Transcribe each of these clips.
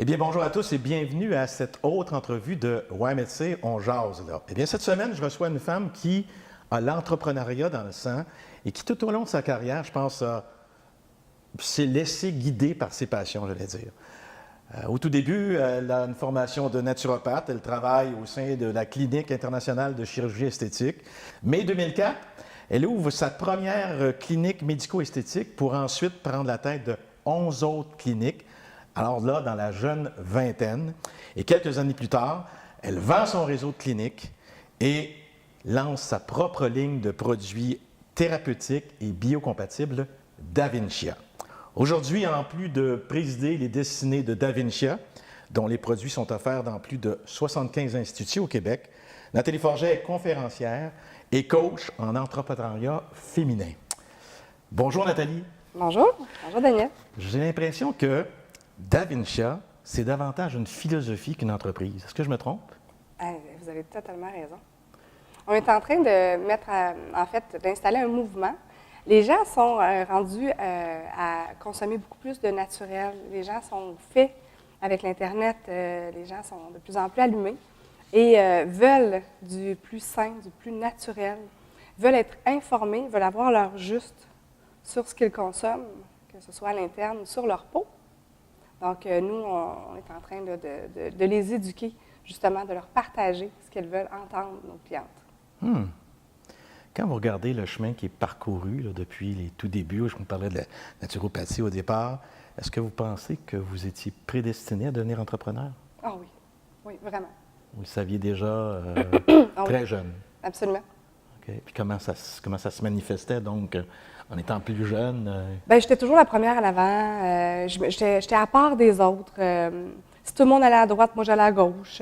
Eh bien, bonjour à tous et bienvenue à cette autre entrevue de Ouais Médecin, on jase là. Eh bien, cette semaine, je reçois une femme qui a l'entrepreneuriat dans le sang et qui, tout au long de sa carrière, je pense, s'est laissée guider par ses passions, j'allais dire. Au tout début, elle a une formation de naturopathe. Elle travaille au sein de la Clinique internationale de chirurgie esthétique. Mai 2004, elle ouvre sa première clinique médico-esthétique pour ensuite prendre la tête de 11 autres cliniques. Alors là, dans la jeune vingtaine, et quelques années plus tard, elle vend son réseau de cliniques et lance sa propre ligne de produits thérapeutiques et biocompatibles Davincia. Aujourd'hui, en plus de présider les destinées de Davincia, dont les produits sont offerts dans plus de 75 instituts au Québec, Nathalie Forget est conférencière et coach en entrepreneuriat féminin. Bonjour Nathalie. Bonjour. Bonjour Daniel. J'ai l'impression que Davincia, c'est davantage une philosophie qu'une entreprise. Est-ce que je me trompe? Vous avez totalement raison. On est en train de mettre, d'installer un mouvement. Les gens sont rendus à consommer beaucoup plus de naturel. Les gens sont faits avec l'Internet. Les gens sont de plus en plus allumés et veulent du plus sain, du plus naturel, veulent être informés, veulent avoir leur juste sur ce qu'ils consomment, que ce soit à l'interne ou sur leur peau. Donc, nous, on est en train de les éduquer, justement, de leur partager ce qu'elles veulent entendre, nos clientes. Quand vous regardez le chemin qui est parcouru là, depuis les tout débuts, je vous parlais de la naturopathie au départ, est-ce que vous pensez que vous étiez prédestiné à devenir entrepreneur? Ah oui, oui, vraiment. Vous le saviez déjà très jeune? Absolument. Okay. Puis comment ça se manifestait, donc, en étant plus jeune? Bien, j'étais toujours la première en avant. J'étais à part des autres. Si tout le monde allait à droite, moi, j'allais à gauche.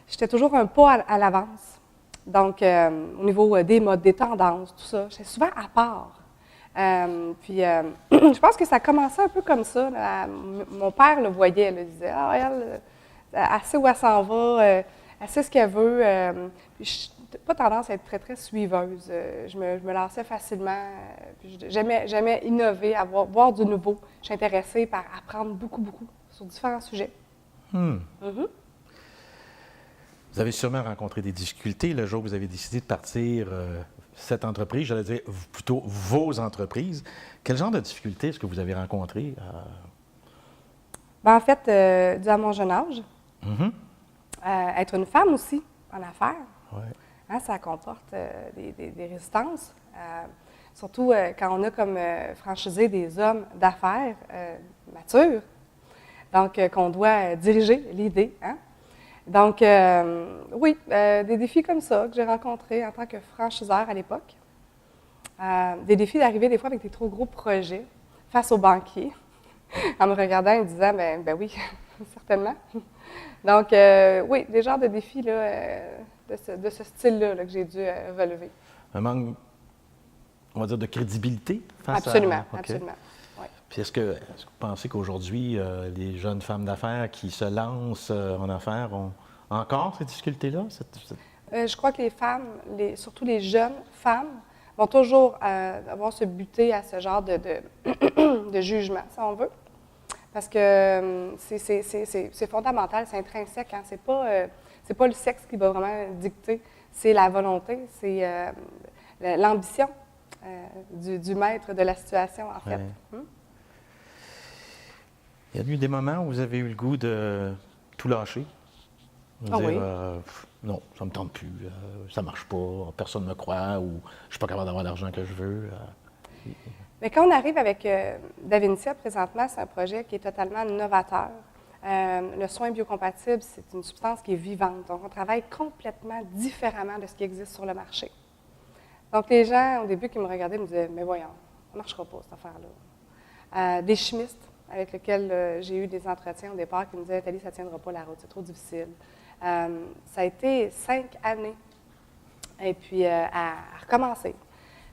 J'étais toujours un pas à l'avance. Donc, au niveau des modes, des tendances, tout ça, j'étais souvent à part. Je pense que ça commençait un peu comme ça. Là. Mon père le voyait, il disait « Ah, elle sait où elle s'en va, elle sait ce qu'elle veut. Puis je n'ai pas tendance à être très, très suiveuse. Je me lançais facilement. J'aimais innover, voir du nouveau. Je suis intéressée par apprendre beaucoup, beaucoup sur différents sujets. Vous avez sûrement rencontré des difficultés le jour où vous avez décidé de partir cette entreprise, j'allais dire plutôt vos entreprises. Quel genre de difficultés est-ce que vous avez rencontrées? En fait, dû à mon jeune âge, être une femme aussi en affaires, hein, ça comporte des résistances. Surtout quand on a comme franchisé des hommes d'affaires matures, donc qu'on doit diriger l'idée. Hein? Donc, oui, des défis comme ça que j'ai rencontrés en tant que franchiseur à l'époque. Des défis d'arriver des fois avec des trop gros projets face aux banquiers, en me regardant et me disant, ben oui, certainement. Donc, oui, des genres de défis là, de ce style-là que j'ai dû relever. Un manque, on va dire, de crédibilité face absolument, à... Absolument. Oui. Puis est-ce que vous pensez qu'aujourd'hui, les jeunes femmes d'affaires qui se lancent en affaires ont encore ces difficultés-là? Je crois que les femmes, surtout les jeunes femmes, vont toujours avoir se buter à ce genre de jugement, si on veut. Parce que c'est fondamental, c'est intrinsèque. Hein? C'est pas le sexe qui va vraiment dicter, c'est la volonté, c'est l'ambition du maître de la situation, en fait. Il y a eu des moments où vous avez eu le goût de tout lâcher? Oui. Non, ça ne me tente plus, ça ne marche pas, personne ne me croit ou je ne suis pas capable d'avoir l'argent que je veux. Mais quand on arrive avec Davincia, présentement, c'est un projet qui est totalement novateur. Le soin biocompatible, c'est une substance qui est vivante. Donc, on travaille complètement différemment de ce qui existe sur le marché. Donc, les gens, au début, qui me regardaient, me disaient « Mais voyons, ça ne marchera pas, cette affaire-là. » Des chimistes avec lesquels j'ai eu des entretiens au départ qui me disaient « Nathalie, ça ne tiendra pas la route, c'est trop difficile. » Ça a été 5 années. Et puis, à recommencer,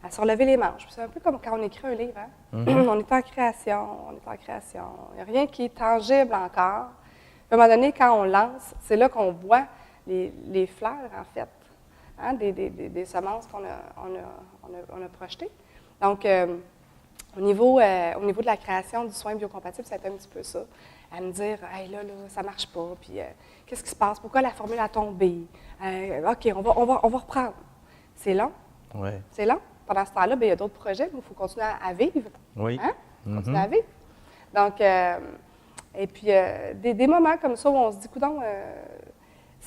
à se relever les manches. C'est un peu comme quand on écrit un livre. Hein? On est en création, Il n'y a rien qui est tangible encore. À un moment donné, quand on lance, c'est là qu'on voit les fleurs, en fait, hein? des semences qu'on a projetées. Donc, Au niveau de la création du soin biocompatible, ça a été un petit peu ça. À me dire, hey, là, ça ne marche pas, puis qu'est-ce qui se passe? Pourquoi la formule a tombé? OK, on va reprendre. C'est long. Ouais. C'est long. Pendant ce temps-là, bien, il y a d'autres projets, mais il faut continuer à vivre. Oui. Hein? Continuer à vivre. Donc, et puis, des moments comme ça où on se dit, coudonc,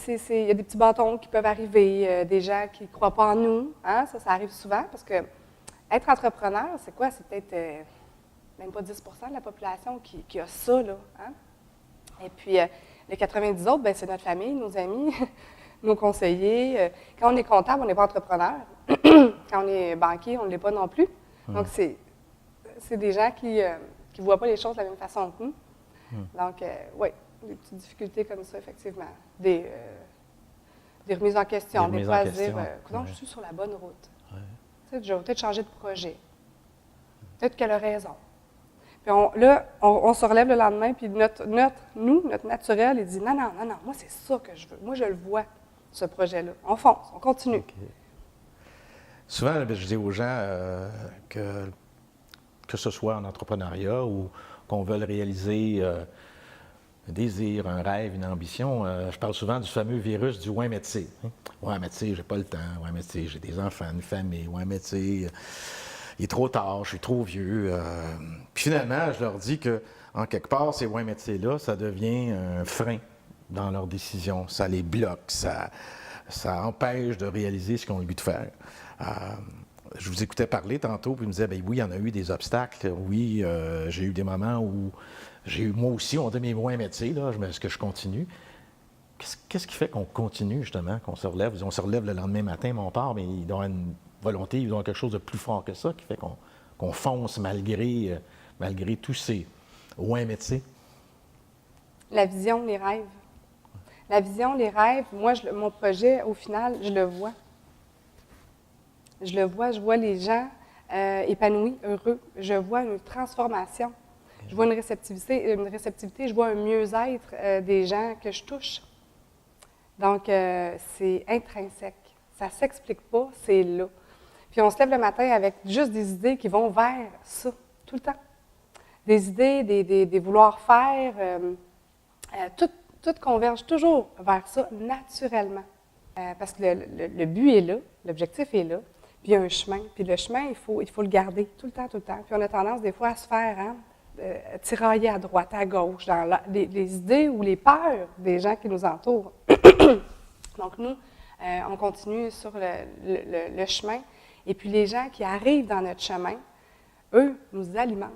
il y a des petits bâtons qui peuvent arriver, des gens qui ne croient pas en nous. Hein? Ça arrive souvent parce que être entrepreneur, c'est quoi? C'est peut-être même pas 10 de la population qui a ça, là. Hein? Et puis, les 90 autres, bien, c'est notre famille, nos amis, nos conseillers. Quand on est comptable, on n'est pas entrepreneur. Quand on est banquier, on ne l'est pas non plus. Donc, c'est des gens qui ne voient pas les choses de la même façon que nous. Donc, oui, des petites difficultés comme ça, effectivement. Des remises en question, des fois à se dire, je suis sur la bonne route. Ouais. Tu sais, je vais peut-être changer de projet. Peut-être qu'elle a raison. Puis là, on se relève le lendemain, puis notre naturel, il dit, non, moi, c'est ça que je veux. Moi, je le vois, ce projet-là. On fonce, on continue. Okay. Souvent, je dis aux gens que ce soit en entrepreneuriat ou qu'on veuille réaliser un désir, un rêve, une ambition, je parle souvent du fameux virus du « ouais, mais tu sais ». Ouais, mais tu sais, j'ai pas le temps. Ouais, mais tu sais, j'ai des enfants, une famille. Ouais, mais tu sais, il est trop tard, je suis trop vieux. Puis finalement, je leur dis que, en quelque part, ces ouais, mais tu sais-là, ça devient un frein dans leurs décisions. Ça les bloque, ça empêche de réaliser ce qu'ils ont le but de faire. Je vous écoutais parler tantôt, puis ils me disaient, bien oui, il y en a eu des obstacles. Oui, j'ai eu des moments où j'ai eu, moi aussi, on dit, mais ouais, mais tu sais, là, est-ce que je continue? Qu'est-ce qui fait qu'on continue, justement, qu'on se relève? On se relève le lendemain matin, mais on part, mais il doit y avoir une volonté, il doit y avoir quelque chose de plus fort que ça qui fait qu'on fonce malgré tous ces ouais, mais tu sais. La vision, les rêves. La vision, les rêves, moi, mon projet, au final, je le vois. Je vois les gens épanouis, heureux. Je vois une transformation. Je vois une réceptivité, je vois un mieux-être des gens que je touche. Donc, c'est intrinsèque. Ça ne s'explique pas, c'est là. Puis on se lève le matin avec juste des idées qui vont vers ça, tout le temps. Des idées, des vouloir faire, tout converge toujours vers ça, naturellement. Parce que le but est là, l'objectif est là, puis il y a un chemin. Puis le chemin, il faut le garder tout le temps. Puis on a tendance des fois à se faire tirailler à droite, à gauche, dans les idées ou les peurs des gens qui nous entourent. Donc nous, on continue sur le chemin. Et puis les gens qui arrivent dans notre chemin, eux, nous alimentent.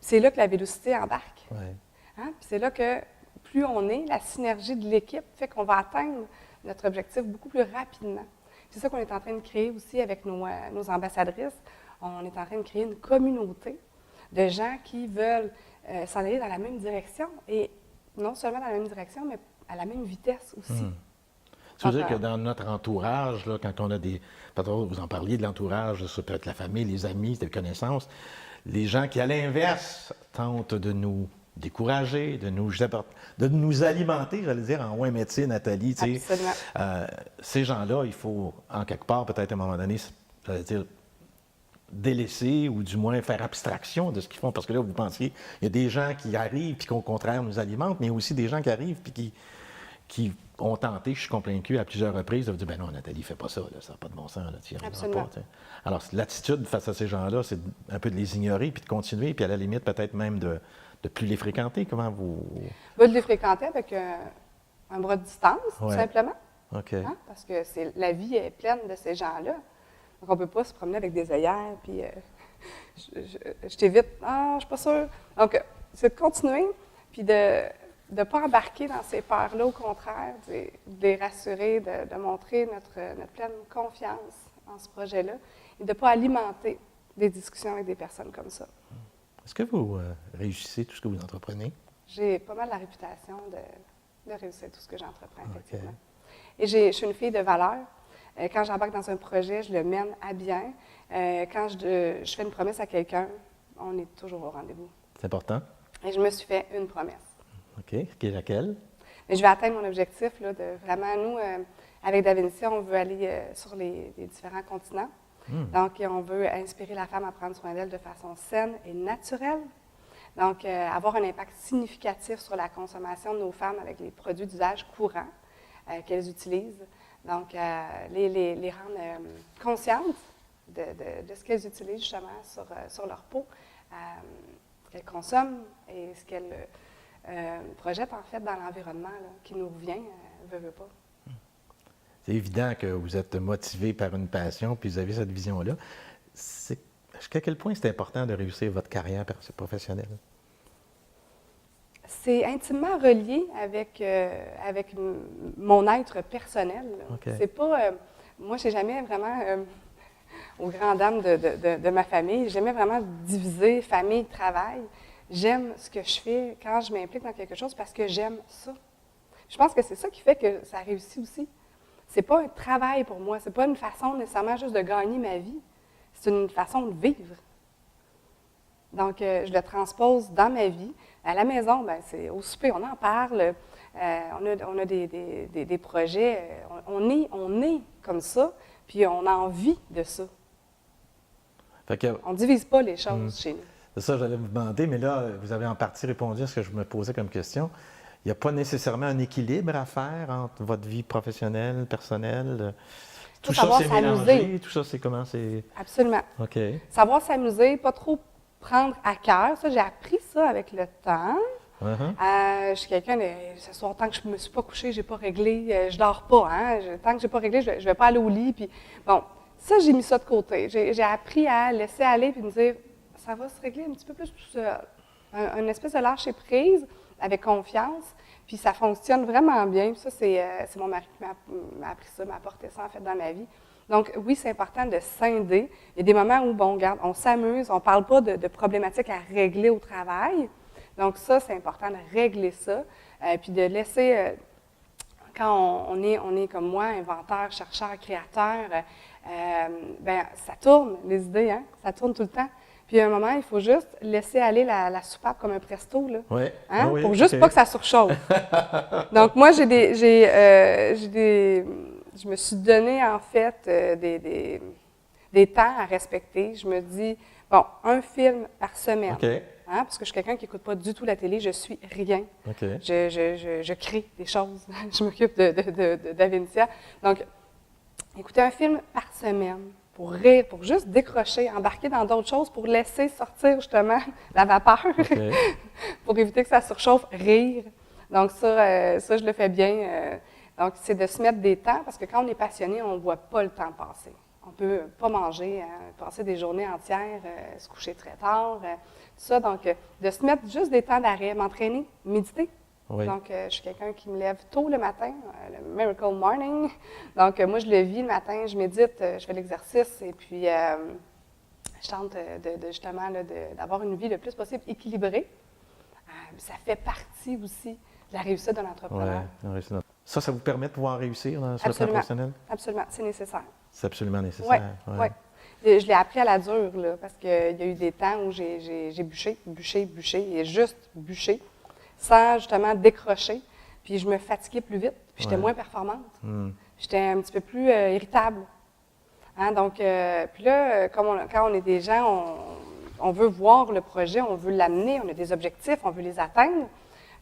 C'est là que la vélocité embarque. Ouais. Hein? Puis c'est là que plus on est, la synergie de l'équipe fait qu'on va atteindre notre objectif beaucoup plus rapidement. C'est ça qu'on est en train de créer aussi avec nos ambassadrices. On est en train de créer une communauté de gens qui veulent s'en aller dans la même direction. Et non seulement dans la même direction, mais à la même vitesse aussi. Ça veut dire que dans notre entourage, là, quand on a des... Pardon, vous en parliez de l'entourage, ça peut être la famille, les amis, les connaissances, les gens qui, à l'inverse, tentent de nous décourager, de nous alimenter, j'allais dire, en « ouais, mais tu sais, Nathalie, tu sais, ces gens-là, il faut, en quelque part, peut-être à un moment donné, j'allais dire, délaisser ou du moins faire abstraction de ce qu'ils font. Parce que là, vous pensiez, il y a des gens qui arrivent puis qui, au contraire, nous alimentent, mais il y a aussi des gens qui arrivent puis qui ont tenté, je suis convaincu, à plusieurs reprises, de vous dire, ben non, Nathalie, fais pas ça, là, ça n'a pas de bon sens, là, tu n'y arriveras pas. T'sais. Alors, l'attitude face à ces gens-là, c'est un peu de les ignorer puis de continuer, puis à la limite, peut-être même de plus les fréquenter. Comment vous... De les fréquenter avec un bras de distance, tout simplement. OK. Hein? Parce que la vie est pleine de ces gens-là. Donc, on ne peut pas se promener avec des œillères, puis je t'évite. Ah, je ne suis pas sûre. Donc, c'est de continuer, puis de ne pas embarquer dans ces peurs-là, au contraire, de les rassurer, de montrer notre pleine confiance en ce projet-là, et de ne pas alimenter des discussions avec des personnes comme ça. Est-ce que vous réussissez tout ce que vous entreprenez? J'ai pas mal la réputation de réussir tout ce que j'entreprends, effectivement. Et je suis une fille de valeur. Quand j'embarque dans un projet, je le mène à bien. Quand je fais une promesse à quelqu'un, on est toujours au rendez-vous. C'est important. Et je me suis fait une promesse. OK. Qui est laquelle? Et je vais atteindre mon objectif, là, de vraiment, nous, avec Davinia, on veut aller sur les différents continents. Donc, on veut inspirer la femme à prendre soin d'elle de façon saine et naturelle. Donc, avoir un impact significatif sur la consommation de nos femmes avec les produits d'usage courant qu'elles utilisent. Donc, les rendre conscientes de ce qu'elles utilisent justement sur leur peau, ce qu'elles consomment et ce qu'elles projettent en fait dans l'environnement là, qui nous revient, veut pas. C'est évident que vous êtes motivé par une passion, puis vous avez cette vision-là. Jusqu'à quel point c'est important de réussir votre carrière professionnelle? C'est intimement relié avec mon être personnel. Okay. C'est pas... moi, je n'ai jamais vraiment, aux grandes dames de ma famille, j'ai jamais vraiment divisé famille, travail. J'aime ce que je fais quand je m'implique dans quelque chose parce que j'aime ça. Je pense que c'est ça qui fait que ça réussit aussi. C'est pas un travail pour moi, c'est pas une façon nécessairement juste de gagner ma vie, c'est une façon de vivre. Donc, je le transpose dans ma vie. À la maison, bien, c'est au souper, on en parle, on a des projets, on est comme ça, puis on a envie de ça. On ne divise pas les choses chez nous. C'est ça, j'allais vous demander, mais là, vous avez en partie répondu à ce que je me posais comme question. Il n'y a pas nécessairement un équilibre à faire entre votre vie professionnelle, personnelle. Tout ça, c'est mélangé. Tout ça, c'est comment c'est... Absolument. OK. Savoir s'amuser, pas trop prendre à cœur. Ça, j'ai appris ça avec le temps. Je suis quelqu'un de... Ce soir, tant que je ne me suis pas couchée, je n'ai pas réglé, je dors pas. Hein? Tant que je n'ai pas réglé, je ne vais pas aller au lit. Puis, bon, ça, j'ai mis ça de côté. J'ai appris à laisser aller puis me dire, ça va se régler un petit peu plus tout seul. Une espèce de lâcher prise, avec confiance, puis ça fonctionne vraiment bien. Ça, c'est mon mari qui m'a appris ça, m'a apporté ça, en fait, dans ma vie. Donc, oui, c'est important de scinder. Il y a des moments où, bon, regarde, on s'amuse, on ne parle pas de problématiques à régler au travail. Donc, ça, c'est important de régler ça, puis de laisser, quand on est comme moi, inventeur, chercheur, créateur, bien, ça tourne, les idées, hein? Ça tourne tout le temps. Puis à un moment, il faut juste laisser aller la soupape comme un presto, là. Oui. Hein? Oui, pour juste pas que ça surchauffe. Donc moi, je me suis donné en fait des temps à respecter. Je me dis, bon, un film par semaine. Okay. Hein? Parce que je suis quelqu'un qui n'écoute pas du tout la télé, je suis rien. Okay. Je crée des choses. Je m'occupe d'Avincia. Donc, écouter un film par semaine. Pour rire, pour juste décrocher, embarquer dans d'autres choses, pour laisser sortir justement la vapeur, okay. Pour éviter que ça surchauffe, rire. Donc ça, je le fais bien. Donc c'est de se mettre des temps, parce que quand on est passionné, on ne voit pas le temps passer. On ne peut pas manger, passer des journées entières, se coucher très tard, tout ça. Donc de se mettre juste des temps d'arrêt, m'entraîner, méditer. Oui. Donc, je suis quelqu'un qui me lève tôt le matin, le Miracle Morning. Donc, moi, je le vis le matin, je médite, je fais l'exercice et puis je tente justement d'avoir une vie le plus possible équilibrée. Ça fait partie aussi de la réussite d'un entrepreneur. Ouais, ça vous permet de pouvoir réussir sur le plan professionnel? Absolument, c'est nécessaire. C'est absolument nécessaire. Oui, ouais. Je l'ai appris à la dure, là, parce qu'il y a eu des temps où j'ai bûché et juste bûché, sans justement décrocher, puis je me fatiguais plus vite, puis j'étais moins performante. J'étais un petit peu plus irritable. Hein, donc, puis là, quand on est des gens, on veut voir le projet, on veut l'amener, on a des objectifs, on veut les atteindre.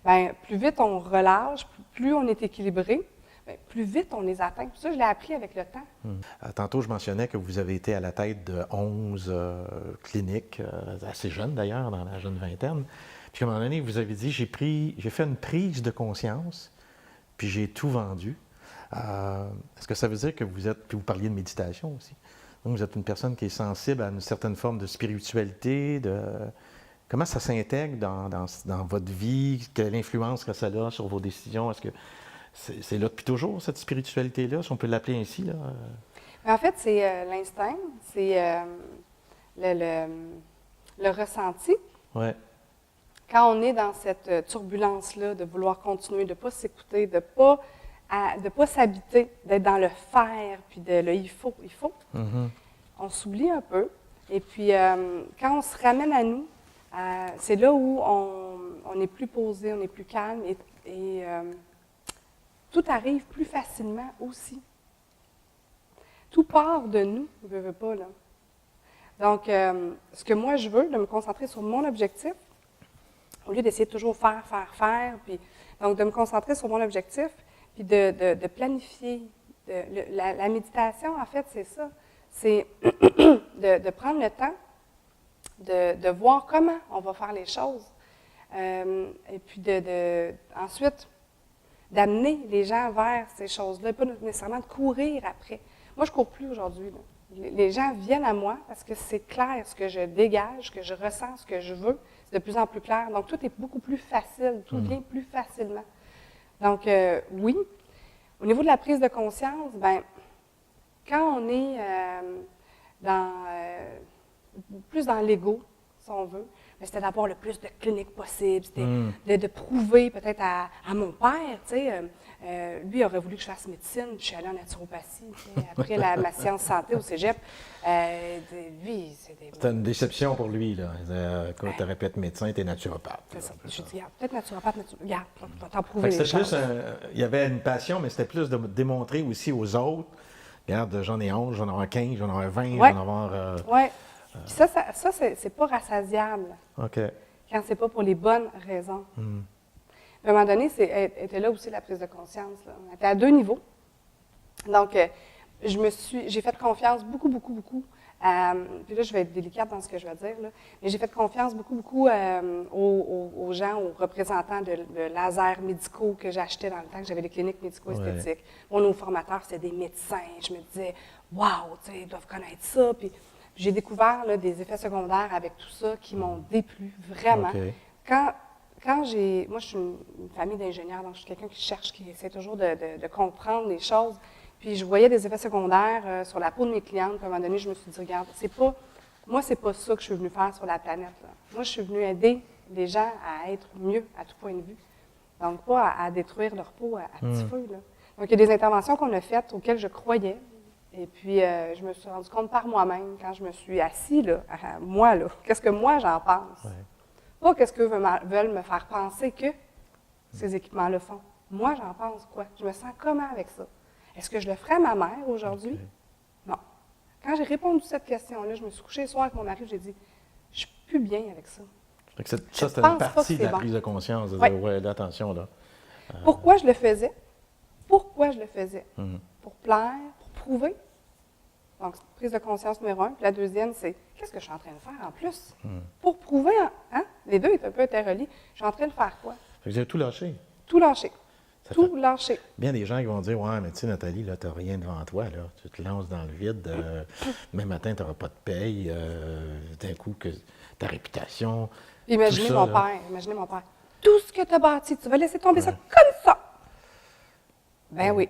Bien, plus vite on relâche, plus on est équilibré, bien, plus vite on les atteint. Puis ça, je l'ai appris avec le temps. Tantôt, je mentionnais que vous avez été à la tête de 11 cliniques, assez jeunes d'ailleurs, dans la jeune vingtaine. Puis à un moment donné, vous avez dit, j'ai fait une prise de conscience, puis j'ai tout vendu. Est-ce que ça veut dire que puis vous parliez de méditation aussi, donc vous êtes une personne qui est sensible à une certaine forme de spiritualité, comment ça s'intègre dans votre vie, quelle influence que ça a sur vos décisions? Est-ce que c'est là depuis toujours, cette spiritualité-là, si on peut l'appeler ainsi, là? En fait, c'est l'instinct, c'est le ressenti. Ouais. Quand on est dans cette turbulence-là, de vouloir continuer, de ne pas s'écouter, de ne pas s'habiter, d'être dans le faire, puis le il faut, on s'oublie un peu. Et puis, quand on se ramène à nous, c'est là où on est plus posé, on est plus calme et tout arrive plus facilement aussi. Tout part de nous, je veux pas, là. Donc, ce que moi, je veux, de me concentrer sur mon objectif, au lieu d'essayer de toujours faire, puis, donc de me concentrer sur mon objectif, puis de planifier. La méditation, en fait, c'est ça. C'est de prendre le temps de voir comment on va faire les choses. Et puis ensuite, d'amener les gens vers ces choses-là, pas nécessairement de courir après. Moi, je ne cours plus aujourd'hui. Les gens viennent à moi parce que c'est clair ce que je dégage, ce que je ressens, ce que je veux. C'est de plus en plus clair. Donc, tout est beaucoup plus facile, tout vient plus facilement. Donc, oui. Au niveau de la prise de conscience, bien, quand on est plus dans l'ego, si on veut, mais c'était d'avoir le plus de cliniques possible, c'était de prouver peut-être à mon père, tu sais, lui aurait voulu que je fasse médecine, puis je suis allée en naturopathie, tu sais, après ma science santé au cégep. Lui, c'était une déception pour lui, là. Quand tu aurais pu être médecin, tu es naturopathe. C'est ça. Je dis, regarde, peut-être naturopathe, regarde, on va t'en prouver les c'était choses. plus, il y avait une passion, mais c'était plus de démontrer aussi aux autres, regarde, j'en ai 11, j'en ai 15, j'en ai 20, Ouais. j'en ai avoir... Oui. Puis ça c'est pas rassasiable. OK. Quand c'est pas pour les bonnes raisons. À un moment donné, était là aussi la prise de conscience. Là. On était à 2 niveaux. Donc, j'ai fait confiance beaucoup. Puis là, je vais être délicate dans ce que je vais dire, là, mais j'ai fait confiance beaucoup aux gens, aux représentants de lasers médicaux que j'achetais dans le temps, que j'avais des cliniques médico-esthétiques. Ouais. Nos formateurs, c'était des médecins. Je me disais, waouh, ils doivent connaître ça. Puis j'ai découvert là, des effets secondaires avec tout ça qui m'ont déplu, vraiment. Okay. Moi, je suis une famille d'ingénieurs, donc je suis quelqu'un qui cherche, qui essaie toujours de comprendre les choses. Puis je voyais des effets secondaires sur la peau de mes clientes. Puis à un moment donné, je me suis dit, regarde, c'est pas ça que je suis venue faire sur la planète. Là. Moi, je suis venue aider les gens à être mieux à tout point de vue. Donc, pas à détruire leur peau à petit feu. Là. Donc, il y a des interventions qu'on a faites auxquelles je croyais. Et puis, je me suis rendu compte par moi-même, quand je me suis assis, là, moi, là, qu'est-ce que moi j'en pense? Ouais. Pas qu'est-ce qu'eux veulent me faire penser que ces équipements le font. Moi, j'en pense quoi? Je me sens comment avec ça? Est-ce que je le ferais à ma mère aujourd'hui? Okay. Non. Quand j'ai répondu à cette question-là, je me suis couchée le soir avec mon mari, j'ai dit, je suis plus bien avec ça. Ça, c'était une partie de la prise de conscience, de dire, ouais, attention, là. Pourquoi je le faisais? Pourquoi je le faisais? Pour plaire, pour prouver. Donc, prise de conscience numéro 1. Puis la deuxième, c'est qu'est-ce que je suis en train de faire en plus? Pour prouver, hein? Les deux est un peu interreliés. Je suis en train de faire quoi? Fait que j'ai tout lâché. Tout lâché. Tout lâché. Bien des gens qui vont dire, ouais, mais tu sais, Nathalie, là, tu n'as rien devant toi, là. Tu te lances dans le vide. Même matin, tu n'auras pas de paye. D'un coup, que ta réputation. Imaginez mon père. Tout ce que tu as bâti, tu vas laisser tomber ça comme ça. Ben oui.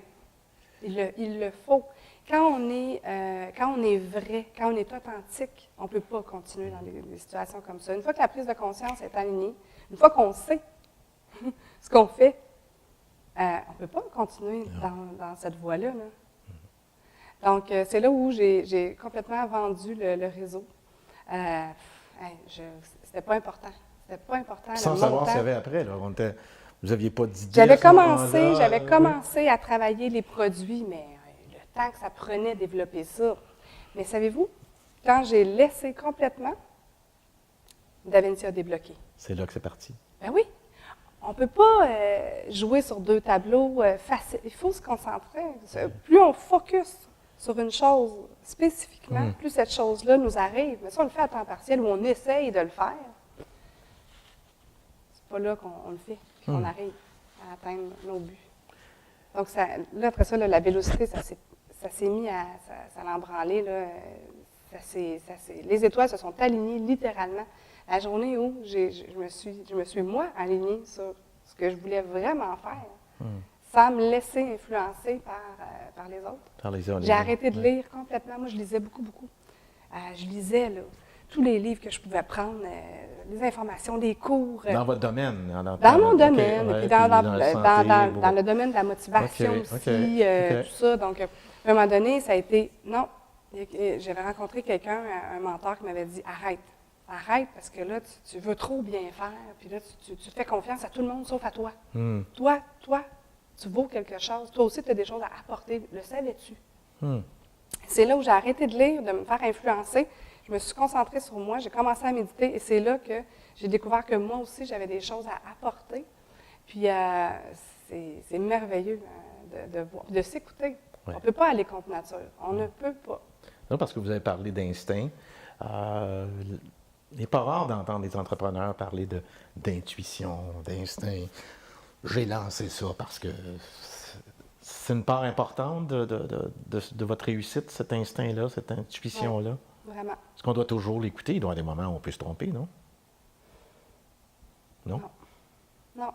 Il le faut. Quand on est vrai, quand on est authentique, on ne peut pas continuer dans des situations comme ça. Une fois que la prise de conscience est alignée, une fois qu'on sait ce qu'on fait, on ne peut pas continuer dans cette voie-là. Là. Donc, c'est là où j'ai complètement vendu le réseau. C'était pas important. C'était pas important. Sans savoir ce qu'il y avait après, là. Vous n'aviez pas d'idée. J'avais commencé à travailler les produits, mais le temps que ça prenait développer ça. Mais savez-vous, quand j'ai laissé complètement, DaVinci a débloqué. C'est là que c'est parti. Ben oui. On ne peut pas jouer sur 2 tableaux faciles. Il faut se concentrer. Plus on focus sur une chose spécifiquement, plus cette chose-là nous arrive. Mais si on le fait à temps partiel ou on essaye de le faire, c'est pas là qu'on le fait, qu'on arrive à atteindre nos buts. Donc, là, après ça, la vélocité, ça s'est mis à l'embranler. Les étoiles se sont alignées littéralement. La journée où je me suis, moi, alignée sur ce que je voulais vraiment faire, sans me laisser influencer par les autres. J'ai arrêté de lire complètement. Moi, je lisais beaucoup. Je lisais là, tous les livres que je pouvais prendre, les informations, les cours. Dans votre domaine? Dans mon domaine, et puis dans le domaine de la motivation aussi, tout ça. Donc, à un moment donné, ça a été, non, j'avais rencontré quelqu'un, un mentor qui m'avait dit, arrête, parce que là, tu veux trop bien faire, puis là, tu fais confiance à tout le monde sauf à toi. Toi, tu vaux quelque chose. Toi aussi, tu as des choses à apporter. Le savais-tu? C'est là où j'ai arrêté de lire, de me faire influencer. Je me suis concentrée sur moi, j'ai commencé à méditer et c'est là que j'ai découvert que moi aussi, j'avais des choses à apporter. Puis c'est merveilleux de voir, de s'écouter. Ouais. On ne peut pas aller contre nature. On ne peut pas. Non, parce que vous avez parlé d'instinct. Il n'est pas rare d'entendre des entrepreneurs parler d'intuition, d'instinct. J'ai lancé ça parce que c'est une part importante de votre réussite, cet instinct-là, cette intuition-là. Oui, vraiment. Est-ce qu'on doit toujours l'écouter? Il doit y avoir des moments où on peut se tromper, non? Non? Non.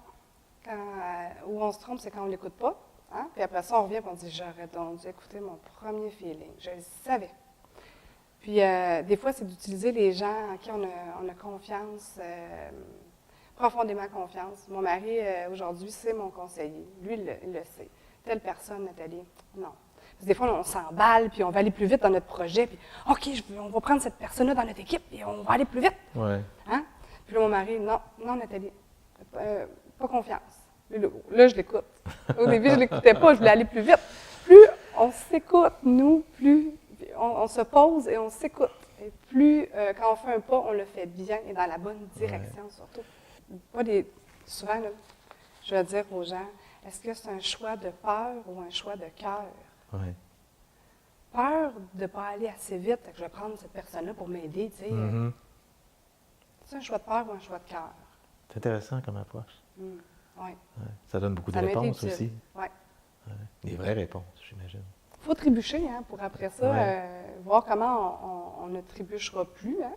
Où on se trompe, c'est quand on ne l'écoute pas. Hein? Puis après ça, on revient et on dit, j'aurais donc dû écouter mon premier feeling. Je le savais. Puis des fois, c'est d'utiliser les gens en qui on a confiance, profondément confiance. Mon mari, aujourd'hui, c'est mon conseiller. Lui, il le sait. Telle personne, Nathalie, non. Parce que des fois, on s'emballe, puis on va aller plus vite dans notre projet, puis OK, on va prendre cette personne-là dans notre équipe, et on va aller plus vite. Ouais. Hein? Puis là, mon mari, non, Nathalie, pas confiance. Là, je l'écoute. Au début, je ne l'écoutais pas, je voulais aller plus vite. Plus on s'écoute, nous, plus on se pose et on s'écoute. Et plus, quand on fait un pas, on le fait bien et dans la bonne direction, surtout. Souvent, là, je vais dire aux gens, est-ce que c'est un choix de peur ou un choix de cœur? Ouais. Peur de ne pas aller assez vite, que je vais prendre cette personne-là pour m'aider, tu sais. Mm-hmm. C'est un choix de peur ou un choix de cœur? C'est intéressant comme approche. Oui. Ouais. Ça donne beaucoup de Ça m'a été réponses utile. aussi. Ouais. Ouais. Des vraies réponses, j'imagine. Il faut trébucher pour après ça, Ouais. voir comment on ne trébuchera plus. Hein?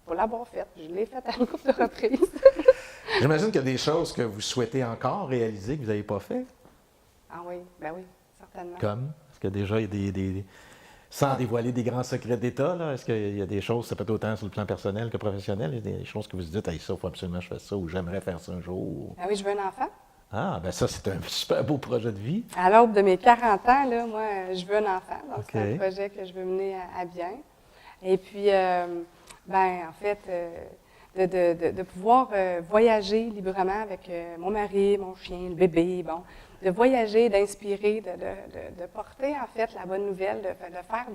Pour l'avoir fait. Je l'ai fait à une couple de reprises. J'imagine qu'il y a des choses que vous souhaitez encore réaliser que vous n'avez pas fait. Ah oui, ben oui, certainement. Comme? Est-ce que déjà il y a des sans dévoiler des grands secrets d'État, là, est-ce qu'il y a des choses, ça peut être autant sur le plan personnel que professionnel, il y a des choses que vous dites, hey, ça, il faut absolument que je fasse ça, ou j'aimerais faire ça un jour. Ben oui, je veux un enfant. Ah, ben ça, c'est un super beau projet de vie. À l'aube de mes 40 ans, là, moi, je veux un enfant. Donc, c'est un OK. projet que je veux mener à bien. Et puis, en fait, de pouvoir voyager librement avec mon mari, mon chien, le bébé, bon, de voyager, d'inspirer, de porter, en fait, la bonne nouvelle, de faire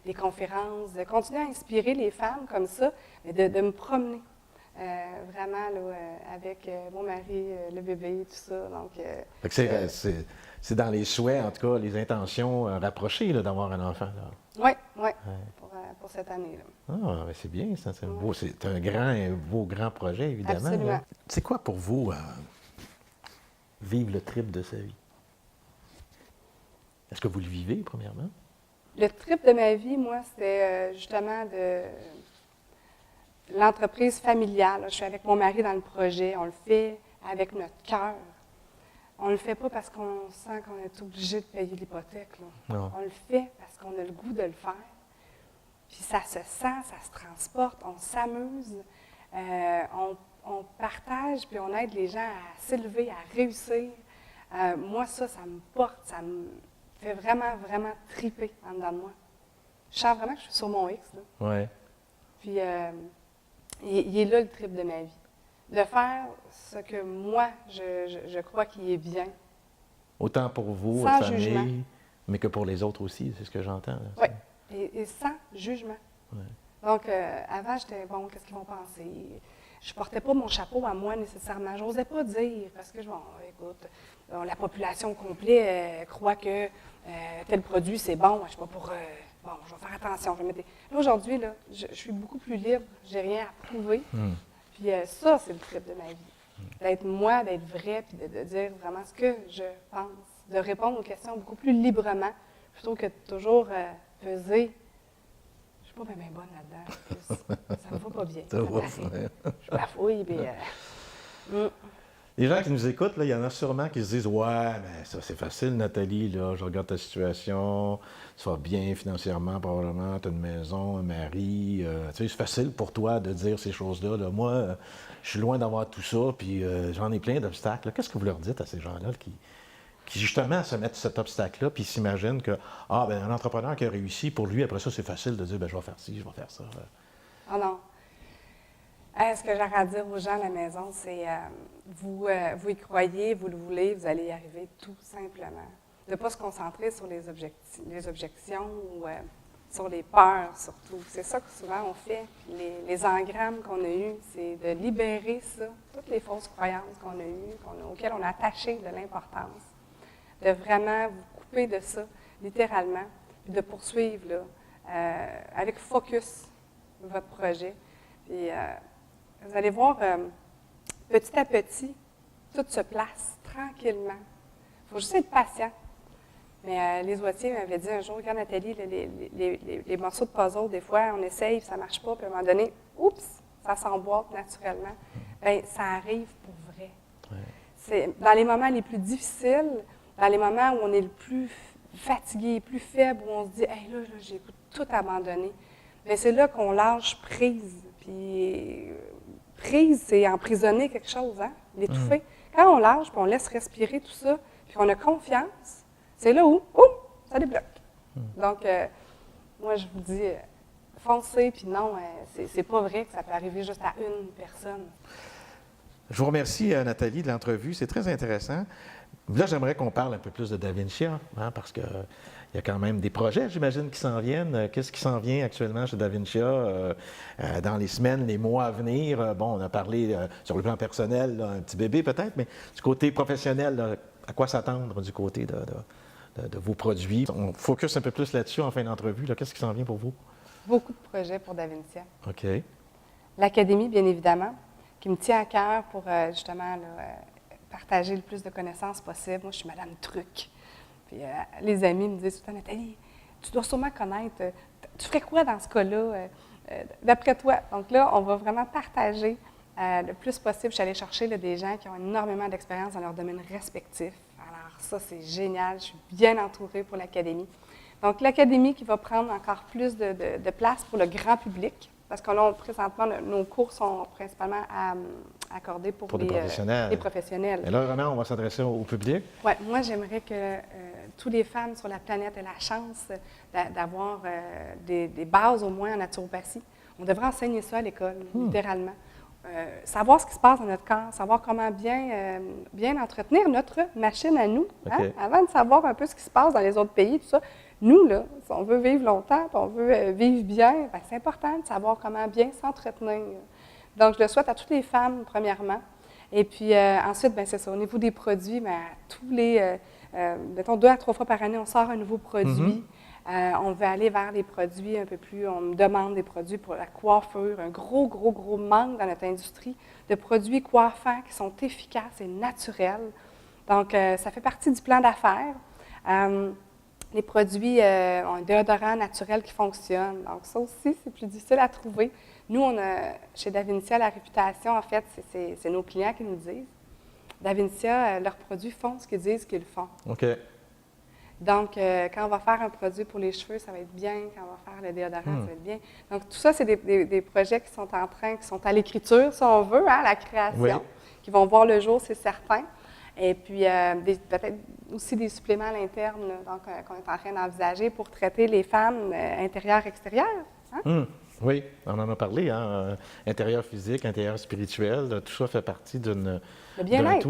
des conférences, de continuer à inspirer les femmes comme ça, mais de me promener. Vraiment, là, avec mon mari, le bébé, tout ça. Donc, Fait que c'est dans les souhaits, en tout cas, les intentions rapprochées là, d'avoir un enfant. Là. oui, pour cette année-là. Ah, ben c'est bien, ça. C'est beau. C'est un beau grand projet, évidemment. Absolument. Là. C'est quoi pour vous vivre le trip de sa vie? Est-ce que vous le vivez, premièrement? Le trip de ma vie, moi, c'était justement de l'entreprise familiale. Je suis avec mon mari dans le projet. On le fait avec notre cœur. On ne le fait pas parce qu'on sent qu'on est obligé de payer l'hypothèque. Là. Non. On le fait parce qu'on a le goût de le faire. Puis ça se sent, ça se transporte, on s'amuse, on partage, puis on aide les gens à s'élever, à réussir. Moi, ça me porte, ça me fait vraiment, vraiment triper en dedans de moi. Je sens vraiment que je suis sur mon X. Là. Ouais. Puis, il est là le trip de ma vie. De faire ce que moi, je crois qui est bien. Autant pour vous, Sans votre famille, jugement. mais que pour les autres aussi, c'est ce que j'entends. là. Oui, et sans jugement. Ouais. Donc, avant, j'étais, bon, qu'est-ce qu'ils vont penser? Je portais pas mon chapeau à moi nécessairement. Je n'osais pas dire, parce que, bon, écoute, la population au complet croit que tel produit, c'est bon. Je ne suis pas pour... bon, je vais faire attention. Je vais mettre... Là, aujourd'hui, là, je suis beaucoup plus libre. J'ai rien à prouver. Puis ça, c'est le trip de ma vie. D'être moi, d'être vrai, puis de dire vraiment ce que je pense. De répondre aux questions beaucoup plus librement, plutôt que de toujours peser. Je suis pas bien bonne là-dedans. Ça me va pas bien. Ça va, ouais. Je bafouille, puis... Les gens qui nous écoutent, là, il y en a sûrement qui se disent « Ouais, mais ça c'est facile, Nathalie, là, je regarde ta situation, tu vas bien financièrement, probablement, tu as une maison, un mari, tu sais, c'est facile pour toi de dire ces choses-là. Là. Moi, je suis loin d'avoir tout ça, puis j'en ai plein d'obstacles. Là. Qu'est-ce que vous leur dites à ces gens-là qui justement se mettent cet obstacle-là, puis s'imaginent que, un entrepreneur qui a réussi, pour lui, après ça, c'est facile de dire, je vais faire ci, je vais faire ça. Ah non. Ce que j'ai à dire aux gens à la maison, c'est vous y croyez, vous le voulez, vous allez y arriver tout simplement. de ne pas se concentrer sur les objections ou sur les peurs surtout. C'est ça que souvent on fait. Les engrammes qu'on a eus, c'est de libérer ça, toutes les fausses croyances qu'on a eues, auxquelles on a attaché de l'importance, de vraiment vous couper de ça, littéralement, puis de poursuivre là, avec focus votre projet. Puis vous allez voir, petit à petit, tout se place tranquillement. Il faut juste être patient. Mais les oitiers m'avaient dit un jour, regarde Nathalie, les morceaux de puzzle, des fois, on essaye, ça ne marche pas, puis à un moment donné, oups, ça s'emboîte naturellement. Bien, ça arrive pour vrai. Ouais. C'est dans les moments les plus difficiles, dans les moments où on est le plus fatigué, plus faible, où on se dit, hey, là j'ai tout abandonné. Bien, c'est là qu'on lâche prise. Puis, prise, c'est emprisonner quelque chose, hein? L'étouffer. Quand on lâche, puis on laisse respirer tout ça, puis on a confiance, c'est là où, ça débloque. Donc, moi, je vous dis, foncez, puis non, c'est pas vrai que ça peut arriver juste à une personne. Je vous remercie, Nathalie, de l'entrevue. C'est très intéressant. Là, j'aimerais qu'on parle un peu plus de Davincia, hein, parce qu'il y a quand même des projets, j'imagine, qui s'en viennent. Qu'est-ce qui s'en vient actuellement chez Davincia dans les semaines, les mois à venir? Bon, on a parlé sur le plan personnel, là, un petit bébé peut-être, mais du côté professionnel, là, à quoi s'attendre du côté de vos produits? On focus un peu plus là-dessus en fin d'entrevue. Là. Qu'est-ce qui s'en vient pour vous? Beaucoup de projets pour Davincia. OK. L'Académie, bien évidemment, qui me tient à cœur pour justement là, partager le plus de connaissances possible. Moi, je suis Madame Truc. Puis les amis me disent tout le temps, Nathalie, tu dois sûrement connaître, tu ferais quoi dans ce cas-là, d'après toi? Donc là, on va vraiment partager le plus possible. Je suis allée chercher là, des gens qui ont énormément d'expérience dans leur domaine respectif. Alors ça, c'est génial. Je suis bien entourée pour l'Académie. Donc, l'Académie qui va prendre encore plus de place pour le grand public, parce que là, présentement, nos cours sont principalement accordés pour les professionnels. Et là, vraiment, on va s'adresser au public? Oui, moi, j'aimerais que toutes les femmes sur la planète aient la chance d'avoir des bases, au moins, en naturopathie. On devrait enseigner ça à l'école, littéralement. Savoir ce qui se passe dans notre corps, savoir comment bien entretenir notre machine à nous, hein? Avant de savoir un peu ce qui se passe dans les autres pays, tout ça. Nous, là, si on veut vivre longtemps, puis on veut vivre bien, bien, c'est important de savoir comment bien s'entretenir. Donc, je le souhaite à toutes les femmes, premièrement. Et puis, ensuite, bien, c'est ça, au niveau des produits, bien, tous les, mettons, 2 à 3 fois par année, on sort un nouveau produit. On veut aller vers les produits un peu plus, on me demande des produits pour la coiffure, un gros manque dans notre industrie de produits coiffants qui sont efficaces et naturels. Donc, ça fait partie du plan d'affaires. Les produits ont un déodorant naturel qui fonctionne. Donc, ça aussi, c'est plus difficile à trouver. Nous, on a, chez Davincia, la réputation, en fait, c'est nos clients qui nous disent. Davincia, leurs produits font ce qu'ils disent qu'ils font. OK. Donc, quand on va faire un produit pour les cheveux, ça va être bien. Quand on va faire le déodorant, ça va être bien. Donc, tout ça, c'est des projets qui sont qui sont à l'écriture, si on veut, hein, à la création, qui vont voir le jour, c'est certain. Et puis, peut-être aussi des suppléments à l'interne, donc qu'on est en train d'envisager pour traiter les femmes intérieures-extérieures. Hein? Oui, on en a parlé, hein? Intérieur physique, intérieur spirituel, tout ça fait partie d'un bien-être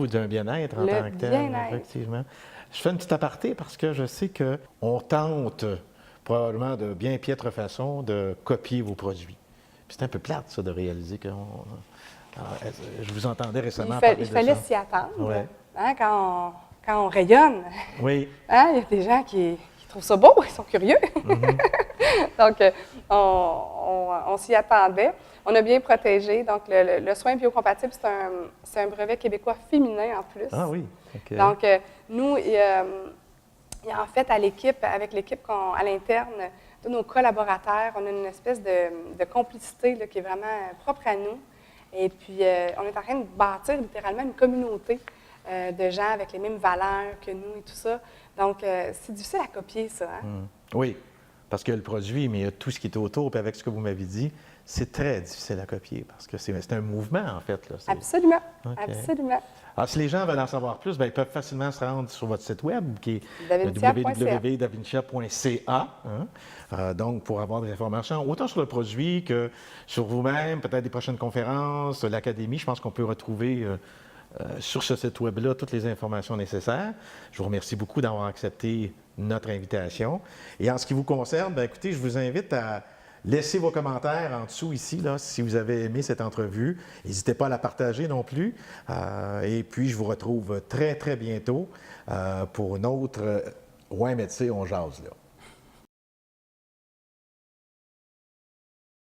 en tant que tel, effectivement. Je fais une petite aparté parce que je sais qu'on tente probablement de bien piètre façon de copier vos produits. Puis c'est un peu plate, ça, de réaliser que je vous entendais récemment parler de ça. Il fallait s'y attendre. Ouais. Hein, quand on rayonne, oui. Hein, il y a des gens qui trouvent ça beau, ils sont curieux. Donc, on s'y attendait. On a bien protégé. Donc, le soin biocompatible, c'est un brevet québécois féminin en plus. Ah oui, OK. Donc, nous, il y a en fait, avec l'équipe à l'interne, de nos collaborateurs, on a une espèce de complicité là, qui est vraiment propre à nous. Et puis, on est en train de bâtir littéralement une communauté de gens avec les mêmes valeurs que nous et tout ça. Donc, c'est difficile à copier, ça. Hein? Oui, parce qu'il y a le produit, mais il y a tout ce qui est autour. Puis avec ce que vous m'avez dit, c'est très difficile à copier parce que c'est un mouvement, en fait. Là. Absolument, okay. Absolument. Alors, si les gens veulent en savoir plus, bien, ils peuvent facilement se rendre sur votre site web qui est www.davincia.ca. Hein? Donc, pour avoir des informations, autant sur le produit que sur vous-même, peut-être des prochaines conférences, l'académie. Je pense qu'on peut retrouver sur ce site web-là toutes les informations nécessaires. Je vous remercie beaucoup d'avoir accepté notre invitation. Et en ce qui vous concerne, bien, écoutez, je vous invite à laisser vos commentaires en dessous ici, là, si vous avez aimé cette entrevue. N'hésitez pas à la partager non plus. Et puis, je vous retrouve très, très bientôt pour une autre Ouais Médecin, on jase là.